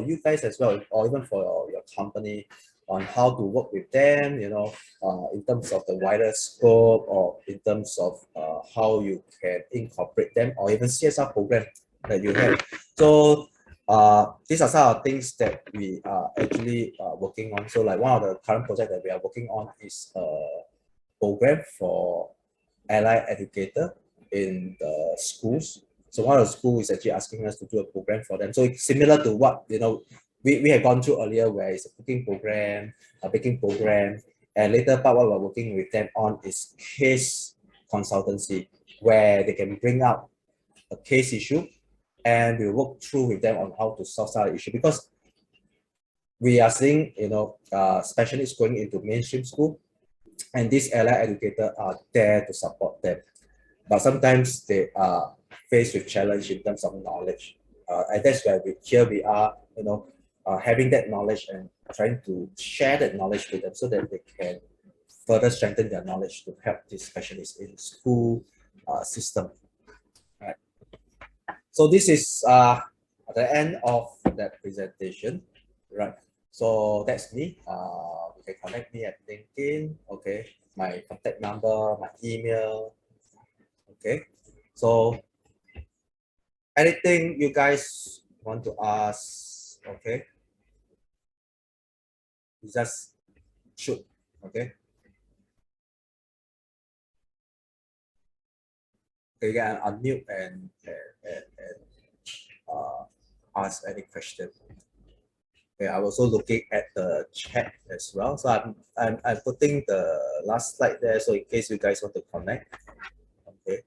you guys as well, or even for your company on how to work with them, in terms of the wider scope, or in terms of how you can incorporate them, or even CSR program that you have. So these are some of the things that we are actually working on. So like one of the current projects that we are working on is a program for allied educator in the schools. So one of the schools is actually asking us to do a program for them. So it's similar to what we have gone through earlier, where it's a cooking program, a baking program, and later part what we're working with them on is case consultancy, where they can bring up a case issue and we work through with them on how to solve that issue, because we are seeing specialists going into mainstream school, and these allied educators are there to support them, but sometimes they are faced with challenge in terms of knowledge, and that's where we are having that knowledge and trying to share that knowledge with them so that they can further strengthen their knowledge to help these specialists in school system. Right. So this is the end of that presentation, right? So that's me. You can connect me at LinkedIn. Okay, my contact number, my email. Okay, so anything you guys want to ask? Okay, you just shoot. Okay. You can unmute and ask any question. Okay, I'm also looking at the chat as well. So I'm putting the last slide there, so in case you guys want to connect. Okay.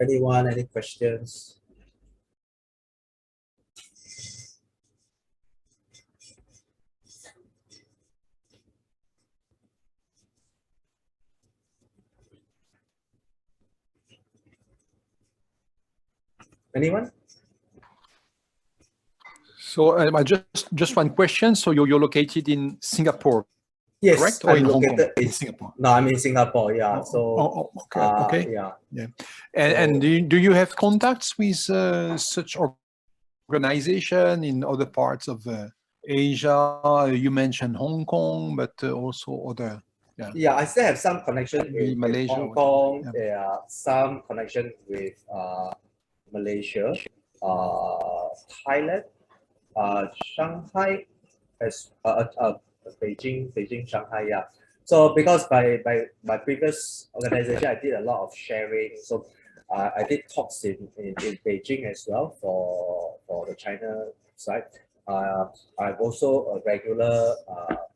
Anyone, any questions? Anyone? So I just one question. So you're located in Singapore, Yes, correct? Or I'm in Hong Kong? located In Singapore. No, I'm in Singapore. Yeah. So Okay. Okay. yeah. And do you have contacts with such organization in other parts of Asia? You mentioned Hong Kong, but also other. Yeah, I still have some connection with Malaysia, Hong Kong. yeah. There are some connection with Malaysia, Thailand, Shanghai, as Beijing, Shanghai. Yeah. So because by my previous organization, I did a lot of sharing. So I did talks in Beijing as well for the China side. I'm also a regular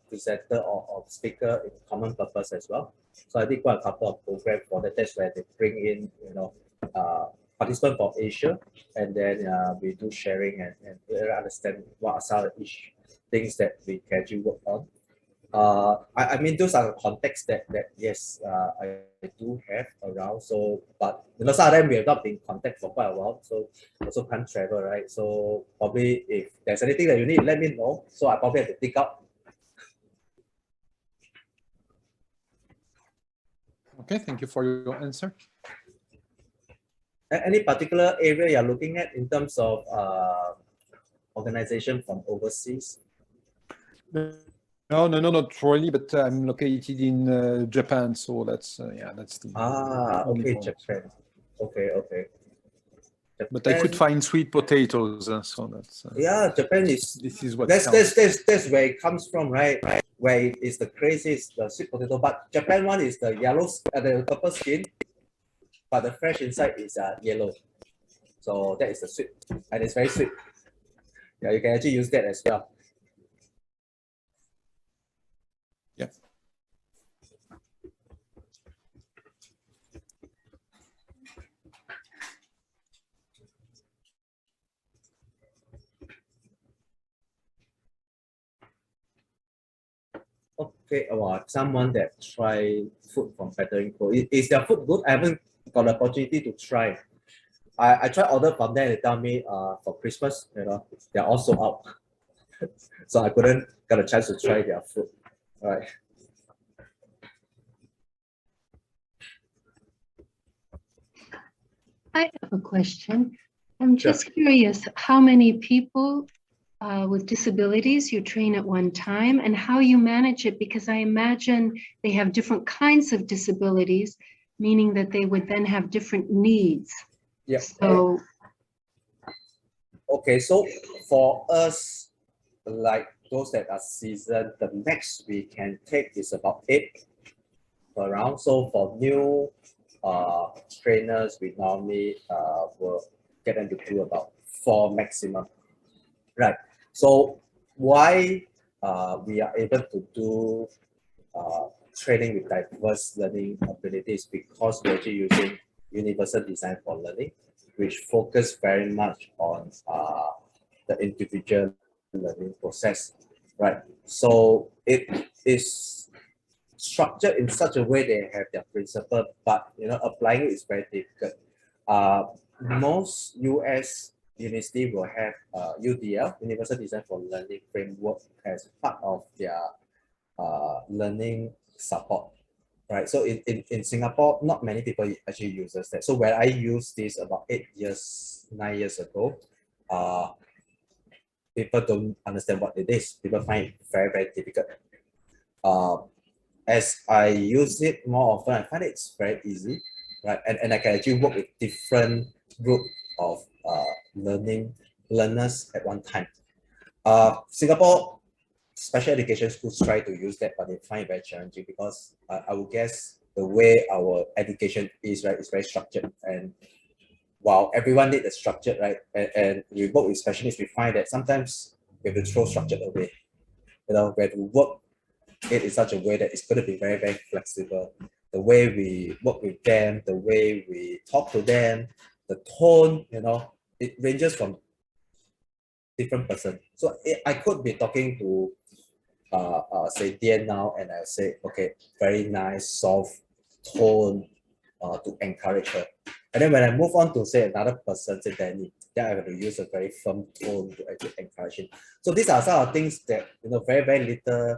presenter or speaker in common purpose as well. So I did quite a couple of programs for that. That's where they bring in participants from Asia, and then we do sharing and understand what are some of the things that we can actually work on. I mean, those are contexts that yes, I do have around. So, but some of them we have not been in contact for quite a while, so also can't travel, right? So probably if there's anything that you need, let me know. So I probably have to pick up. Okay, thank you for your answer. Any particular area you're looking at in terms of organization from overseas? No, not really, but I'm located in Japan, so that's that's the only Okay, point. Japan. Okay. But I could find sweet potatoes, so that's yeah, Japan is. this is what That's counts. that's where it comes from, right? Where it is the craziest, the sweet potato. But Japan one is the yellow, the purple skin, but the fresh inside is yellow. So that is the sweet, and it's very sweet. Yeah, you can actually use that as well. Yeah. Okay, someone that try food from Pedagogical. Is their food good? I haven't got the opportunity to try. I try order from them. They tell me for Christmas, they're all sold out. So I couldn't get a chance to try their food. All right. I have a question. I'm just curious how many people with disabilities you train at one time and how you manage it, because I imagine they have different kinds of disabilities, meaning that they would then have different needs. Yeah. So, okay, so for us, like those that are seasoned, the max we can take is about 8 per round. So for new trainers, we normally will get them to do about 4 maximum. Right. So why we are able to do training with diverse learning abilities, because we're actually using universal design for learning, which focus very much on the individual learning process, right? So it is structured in such a way they have their principle, but applying it is very difficult. Most US university will have UDL, Universal Design for Learning framework, as part of their learning support, right? So in Singapore, not many people actually uses that. So when I used this about 9 years ago, people don't understand what it is. People find it very, very difficult. As I use it more often, I find it's very easy, right? And I can actually work with different group of learners at one time. Singapore special education schools try to use that, but they find it very challenging because I would guess the way our education is, right, is very structured. And while everyone needs a structure, right, and we work with specialists, we find that sometimes we have to throw structure away. We have to work it in such a way that it's going to be very, very flexible. The way we work with them, the way we talk to them, the tone, it ranges from different person. So I could be talking to say Dian now, and I'll say, okay, very nice, soft tone to encourage her. And then when I move on to say another person, say Danny, then I have to use a very firm tone to actually encourage him. So these are some of the things that very, very little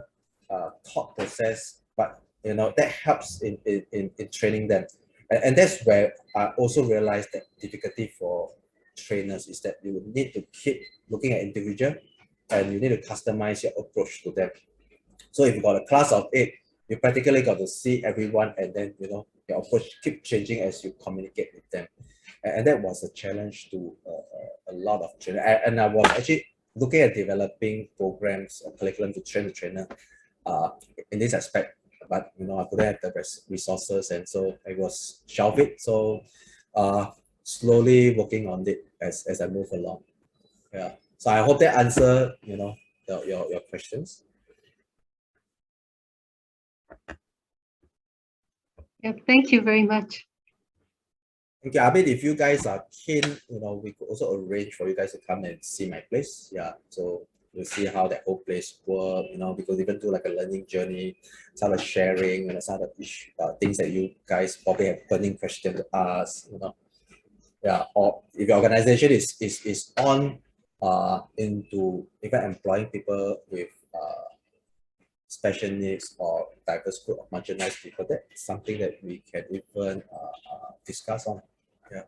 thought process, but that helps in training them. And that's where I also realized that difficulty for trainers is that you need to keep looking at individual, and you need to customize your approach to them. So if you've got a class of 8, you practically got to see everyone, and then your approach keep changing as you communicate with them. And that was a challenge to a lot of trainers. And I was actually looking at developing programs or curriculum to train the trainer in this aspect, but I couldn't have the resources, and so I was shelved it. So slowly working on it as I move along. Yeah. So I hope that answer your questions. yeah, thank you very much. Okay, I mean, if you guys are keen, we could also arrange for you guys to come and see my place. Yeah. So You see how that whole place work, you know, because even do like a learning journey, some of sharing, and some of the things that you guys probably have burning question to ask, you know. Yeah, or if your organization is on into even employing people with special needs or diverse group of marginalized people, that's something that we can even discuss on. Yeah.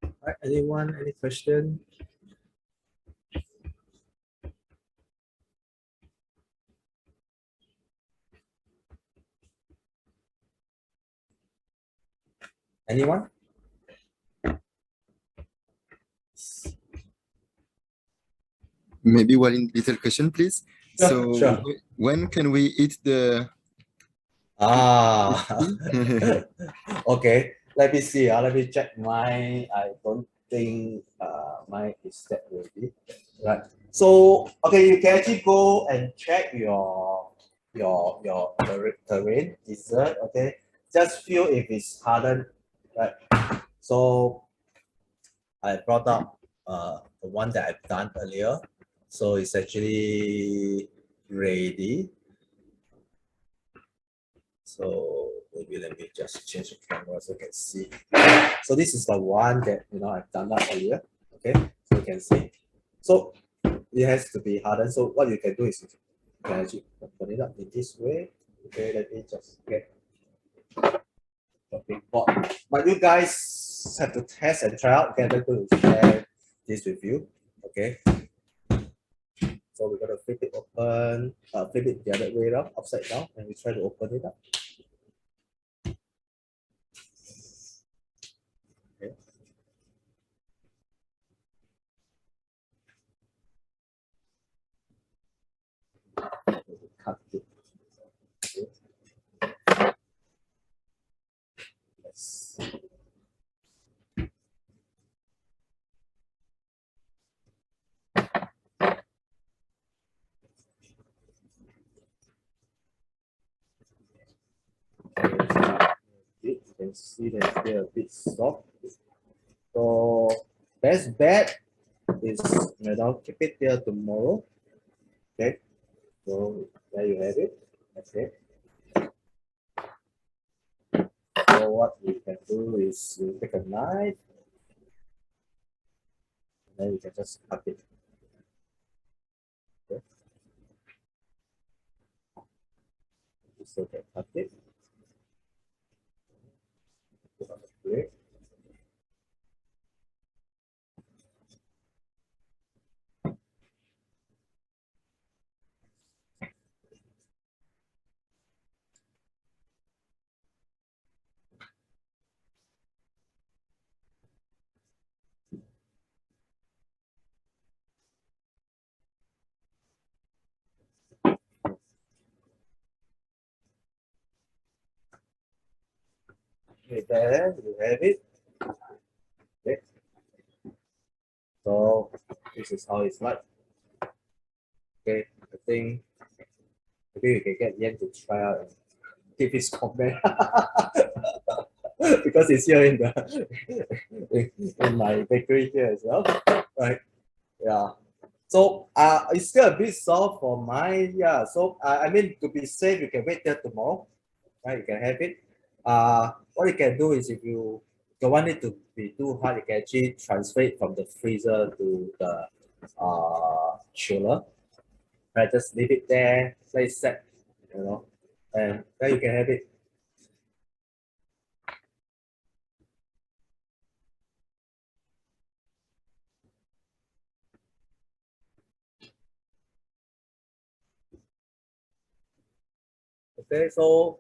All right, anyone, any question? Anyone? Maybe one little question, please. Sure, So sure. when can we eat the? Ah, okay. Let me see. Let me check mine. I don't think mine is that ready. Right. So okay, you can actually go and check your terrain dessert. Okay, just feel if it's hardened. Right. So I brought up the one that I've done earlier. So it's actually ready. So maybe let me just change the camera so you can see. So this is the one that I've done that earlier. Okay, so you can see. So it has to be hardened. So what you can do is you can actually open it up in this way. Okay, let me just get the big board. But you guys have to test and try out. Okay, I'm going to share this with you. Okay. So we're gonna flip it open, flip it the other way around, upside down, and we try to open it up. Okay. Cut it. Okay. Yes. You can see that they're a bit soft. So best bet is keep it there tomorrow. Okay. So there you have it. Okay. So what we can do is you take a knife and then you can just cut it. Okay. So can cut it. Put on the plate. Okay, there you have it. Okay. So this is how it's like. Okay, I think maybe we can get Yan to try out and give his comment. Because it's here in the in my bakery here as well. Right. Yeah. So it's still a bit soft for mine. Yeah. So I mean, to be safe, you can wait till tomorrow. Right, you can have it. What you can do is if you don't want it to be too hard, you can actually transfer it from the freezer to the chiller. Right, just leave it there, let it set, and then you can have it. Okay, so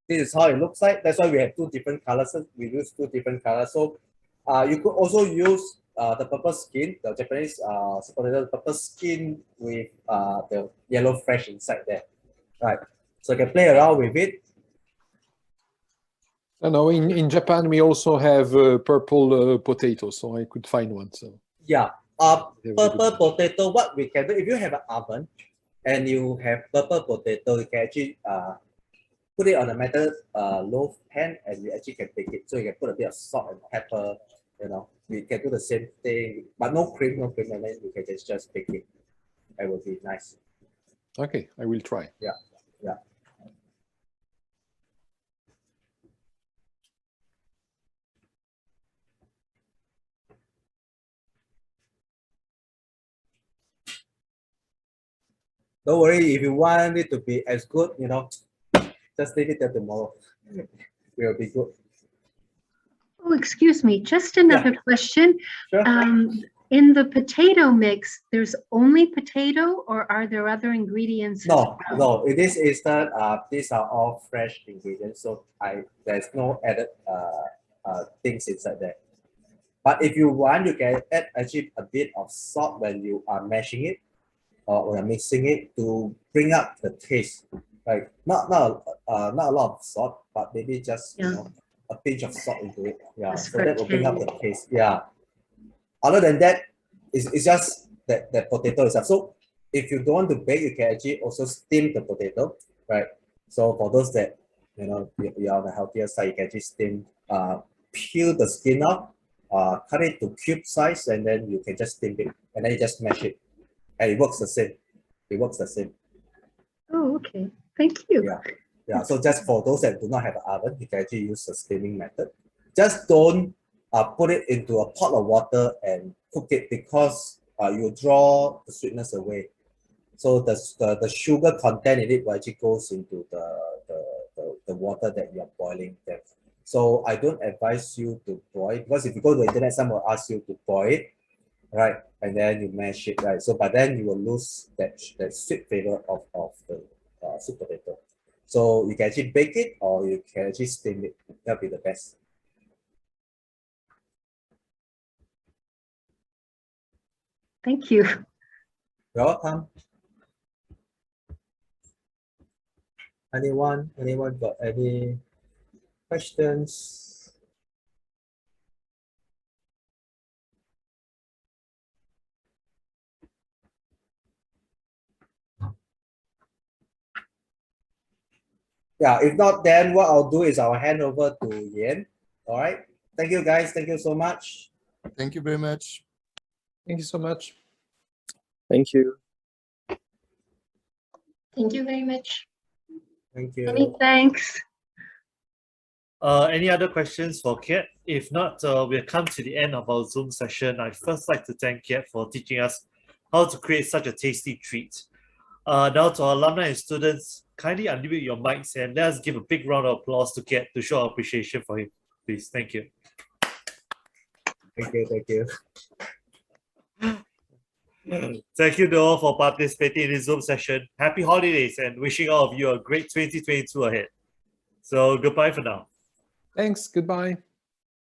this is how it looks like. That's why we have two different colors. We use two different colors. So you could also use the purple skin, the Japanese the purple skin with the yellow flesh inside there. Right. So you can play around with it. No, in Japan we also have purple potatoes, so I could find one. So yeah, purple potato. What we can do if you have an oven and you have purple potato, you can actually put it on a metal loaf pan, and you actually can bake it. So you can put a bit of salt and pepper. You know, we can do the same thing, but no cream, and then you can just bake it. It will be nice. Okay, I will try. Yeah. Don't worry, if you want it to be as good, you know, just leave it till tomorrow. It will be good. Oh, excuse me, just another question. Sure. In the potato mix, there's only potato, or are there other ingredients? No, it is that these are all fresh ingredients, so there's no added things inside there. But if you want, you can add actually a bit of salt when you are mashing it or when you're mixing it to bring up the taste. Like not a lot of salt, but maybe just you know, a pinch of salt into it. Yeah, Just so for that will bring up the taste. taste. Yeah. Other than that, it's just that potato itself. So if you don't want to bake, you can actually also steam the potato, right? So for those that you know you're on the healthier side, you can actually steam, peel the skin off, cut it to cube size, and then you can just steam it, and then you just mash it, and it works the same. It works the same. Oh, okay. Thank you. Yeah. So just for those that do not have an oven, you can actually use the steaming method. Just don't put it into a pot of water and cook it, because you draw the sweetness away. So the sugar content in it will actually goes into the water that you are boiling there. So I don't advise you to boil, because if you go to the internet, someone will ask you to boil it, right? And then you mash it, right? So but then you will lose that sweet flavor of the sweet potato. So you can actually bake it, or you can actually steam it. That'll be the best. Thank you. You're welcome. Anyone got any questions? Yeah, if not, then what I'll do is I'll hand over to Yan. All right. Thank you, guys. Thank you so much. Thank you very much. Thank you so much. Thank you. Thank you very much. Thank Many you. thanks. Any other questions for Kiet? If not, we've come to the end of our Zoom session. I'd first like to thank Kiet for teaching us how to create such a tasty treat. Now to our alumni and students, kindly unmute your mics and let us give a big round of applause to Kiet to show our appreciation for him. Please, thank you. Thank you. Thank you. Thank you to all for participating in this Zoom session. Happy holidays and wishing all of you a great 2022 ahead. So goodbye for now. Thanks. Goodbye.